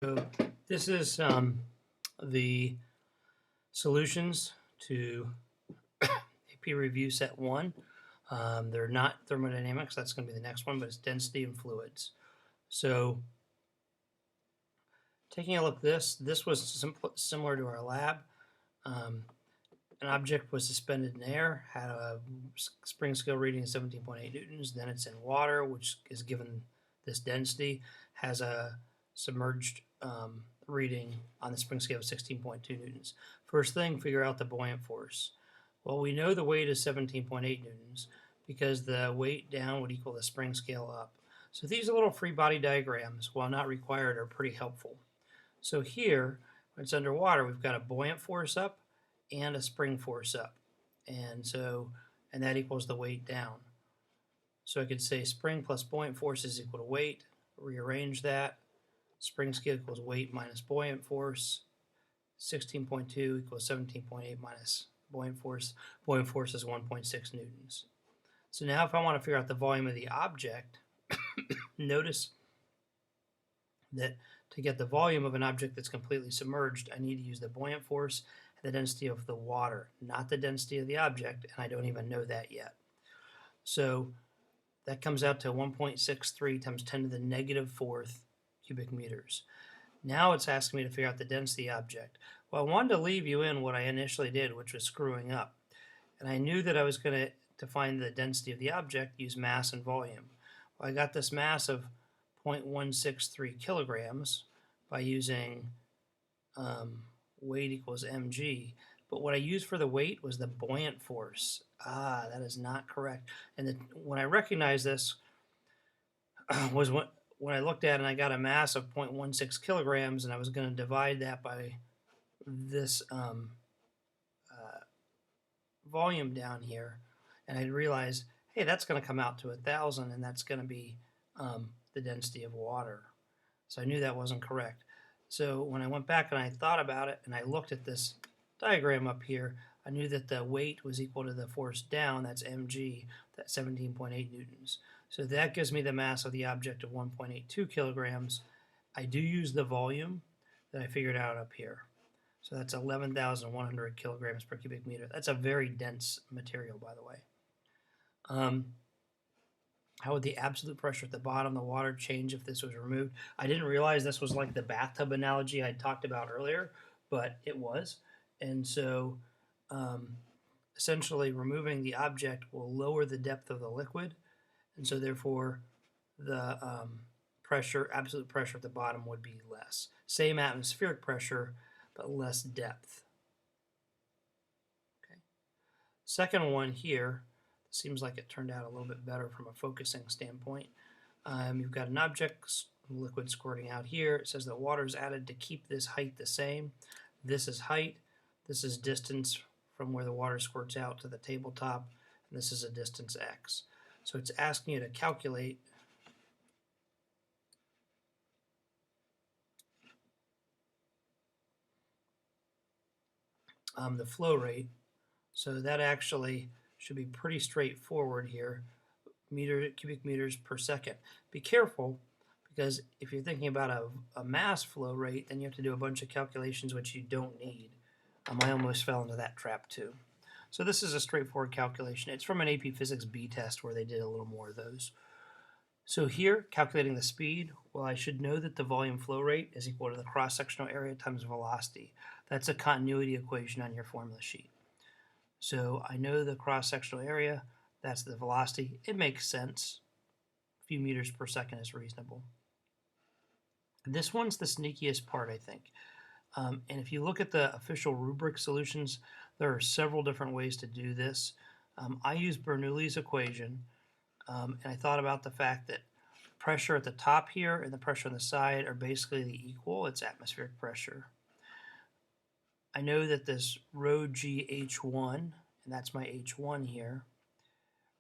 So this is the solutions to AP Review Set 1. They're not thermodynamics, that's going to be the next one, but it's density and fluids. So taking a look at this was similar to our lab. An object was suspended in air, had a spring scale reading of 17.8 newtons, then it's in water, which is given this density, has a submerged reading on the spring scale of 16.2 newtons. First thing, figure out the buoyant force. Well, we know the weight is 17.8 newtons because the weight down would equal the spring scale up. So these little free body diagrams, while not required, are pretty helpful. So here, when it's underwater, we've got a buoyant force up and a spring force up. And that equals the weight down. So I could say spring plus buoyant force is equal to weight. Rearrange that. Spring scale equals weight minus buoyant force. 16.2 equals 17.8 minus buoyant force. Buoyant force is 1.6 newtons. So now if I want to figure out the volume of the object, notice that to get the volume of an object that's completely submerged, I need to use the buoyant force and the density of the water, not the density of the object, and I don't even know that yet. So that comes out to 1.63 times 10 to the negative fourth cubic meters. Now it's asking me to figure out the density object. Well, I wanted to leave you in what I initially did, which was screwing up. And I knew that I was going to find the density of the object, use mass and volume. Well, I got this mass of 0.163 kilograms by using weight equals mg. But what I used for the weight was the buoyant force. That is not correct. And when I recognized this was when I looked at it and I got a mass of 0.16 kilograms, and I was going to divide that by this volume down here, and I realized, hey, that's going to come out to 1,000, and that's going to be the density of water. So I knew that wasn't correct. So when I went back and I thought about it and I looked at this diagram up here, I knew that the weight was equal to the force down, that's mg, that's 17.8 newtons. So that gives me the mass of the object of 1.82 kilograms. I do use the volume that I figured out up here. So that's 11,100 kilograms per cubic meter. That's a very dense material, by the way. How would the absolute pressure at the bottom of the water change if this was removed? I didn't realize this was like the bathtub analogy I talked about earlier, but it was. And so essentially removing the object will lower the depth of the liquid, and so therefore the absolute pressure at the bottom would be less. Same atmospheric pressure, but less depth. Okay. Second one here, seems like it turned out a little bit better from a focusing standpoint. You've got an object, liquid squirting out here. It says that water is added to keep this height the same. This is height. This is distance from where the water squirts out to the tabletop. And this is a distance x. So it's asking you to calculate the flow rate. So that actually should be pretty straightforward here. Cubic meters per second. Be careful, because if you're thinking about a mass flow rate, then you have to do a bunch of calculations which you don't need. I almost fell into that trap too. So this is a straightforward calculation. It's from an AP Physics B test where they did a little more of those. So here, calculating the speed, well, I should know that the volume flow rate is equal to the cross-sectional area times velocity. That's a continuity equation on your formula sheet. So I know the cross-sectional area, that's the velocity. It makes sense. A few meters per second is reasonable. This one's the sneakiest part, I think. And if you look at the official rubric solutions, there are several different ways to do this. I use Bernoulli's equation, and I thought about the fact that pressure at the top here and the pressure on the side are basically equal. It's atmospheric pressure. I know that this rho g h1, and that's my h1 here,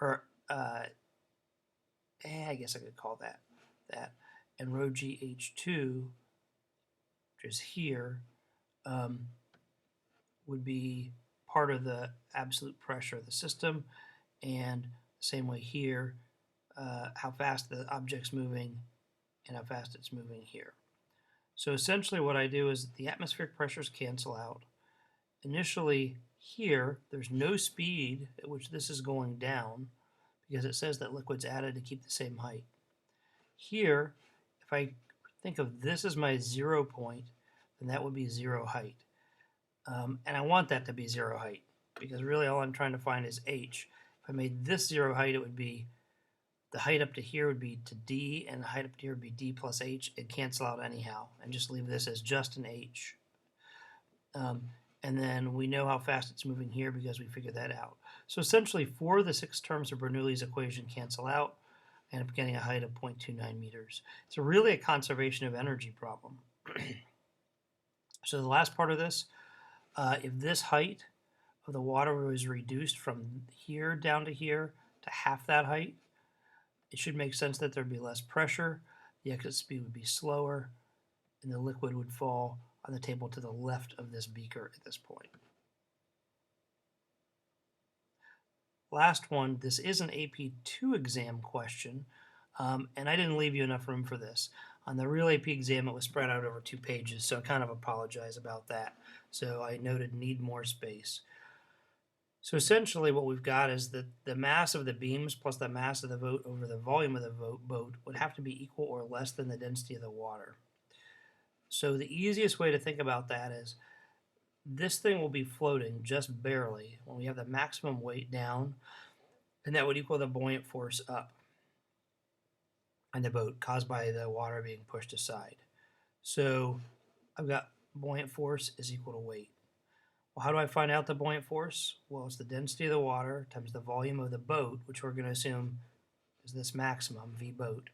or I guess I could call that, and rho g h2, which is here, would be part of the absolute pressure of the system, and the same way here, how fast the object's moving and how fast it's moving here. So essentially what I do is the atmospheric pressures cancel out. Initially here, there's no speed at which this is going down because it says that liquid's added to keep the same height. Here, if I think of this as my 0 point, then that would be 0 height. And I want that to be 0 height because really all I'm trying to find is h. If I made this 0 height, it would be the height up to here would be to d, and the height up to here would be d plus h. It'd cancel out anyhow, and just leave this as just an h. And then we know how fast it's moving here because we figured that out. So essentially, 4 of the 6 terms of Bernoulli's equation cancel out. I end up getting a height of 0.29 meters. It's really a conservation of energy problem. So the last part of this, if this height of the water was reduced from here down to here to half that height, it should make sense that there'd be less pressure, the exit speed would be slower, and the liquid would fall on the table to the left of this beaker at this point. Last one, this is an AP2 exam question, and I didn't leave you enough room for this. On the real AP exam, it was spread out over 2 pages, so I kind of apologize about that. So I noted need more space. So essentially what we've got is that the mass of the beams plus the mass of the boat over the volume of the boat would have to be equal or less than the density of the water. So the easiest way to think about that is this thing will be floating just barely when we have the maximum weight down, and that would equal the buoyant force up on the boat caused by the water being pushed aside. So I've got buoyant force is equal to weight. Well, how do I find out the buoyant force? Well, it's the density of the water times the volume of the boat, which we're going to assume is this maximum, V boat,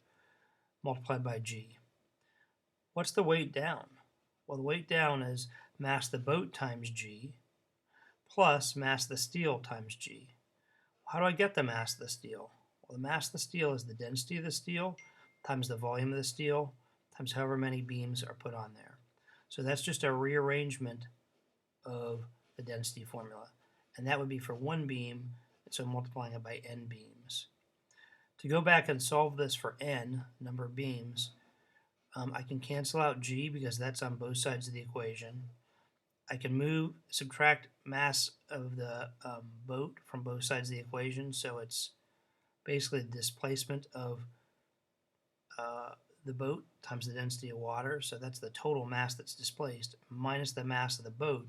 multiplied by G. What's the weight down? Well, the weight down is mass the boat times G plus mass the steel times G. How do I get the mass of the steel? Well, the mass of the steel is the density of the steel times the volume of the steel times however many beams are put on there. So that's just a rearrangement of the density formula. And that would be for one beam, so multiplying it by n beams. To go back and solve this for n, number of beams, I can cancel out g because that's on both sides of the equation. I can subtract mass of the boat from both sides of the equation, so it's basically the displacement of the boat times the density of water, so that's the total mass that's displaced, minus the mass of the boat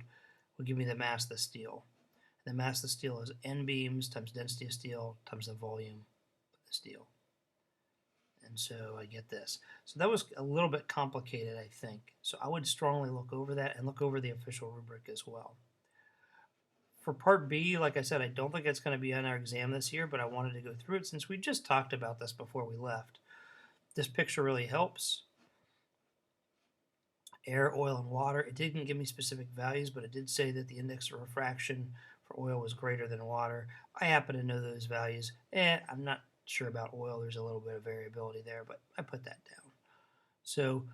will give me the mass of the steel. And the mass of the steel is n beams times density of steel times the volume of the steel. And so I get this. So that was a little bit complicated, I think. So I would strongly look over that and look over the official rubric as well. For part B, like I said, I don't think it's going to be on our exam this year, but I wanted to go through it since we just talked about this before we left. This picture really helps. Air, oil, and water. It didn't give me specific values, but it did say that the index of refraction for oil was greater than water. I happen to know those values. I'm not sure about oil. There's a little bit of variability there, but I put that down. So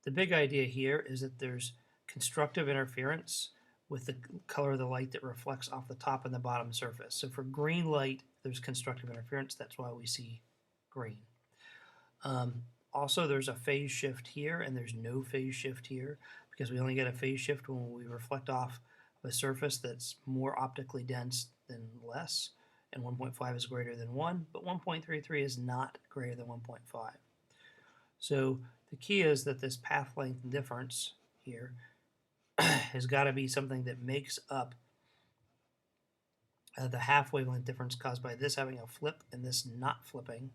the big idea here is that there's constructive interference with the color of the light that reflects off the top and the bottom surface. So for green light, there's constructive interference. That's why we see green. Also, there's a phase shift here, and there's no phase shift here, because we only get a phase shift when we reflect off of a surface that's more optically dense than less, and 1.5 is greater than 1, but 1.33 is not greater than 1.5. So the key is that this path length difference here has got to be something that makes up the half wavelength difference caused by this having a flip and this not flipping,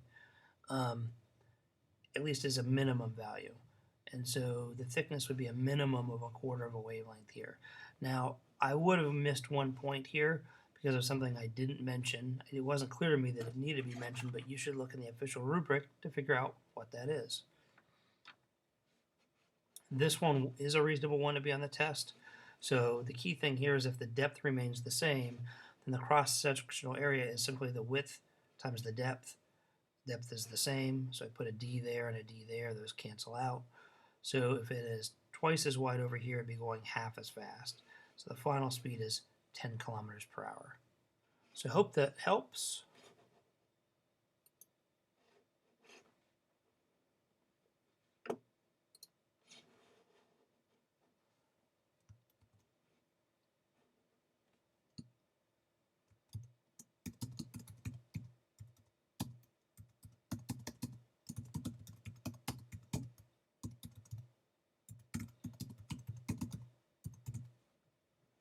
at least as a minimum value. And so the thickness would be a minimum of 1/4 of a wavelength here. Now, I would have missed one point here because of something I didn't mention. It wasn't clear to me that it needed to be mentioned, but you should look in the official rubric to figure out what that is. This one is a reasonable one to be on the test. So the key thing here is if the depth remains the same, then the cross-sectional area is simply the width times the depth. Depth is the same, so I put a D there and a D there. Those cancel out. So if it is twice as wide over here, it'd be going half as fast. So the final speed is 10 kilometers per hour. So I hope that helps.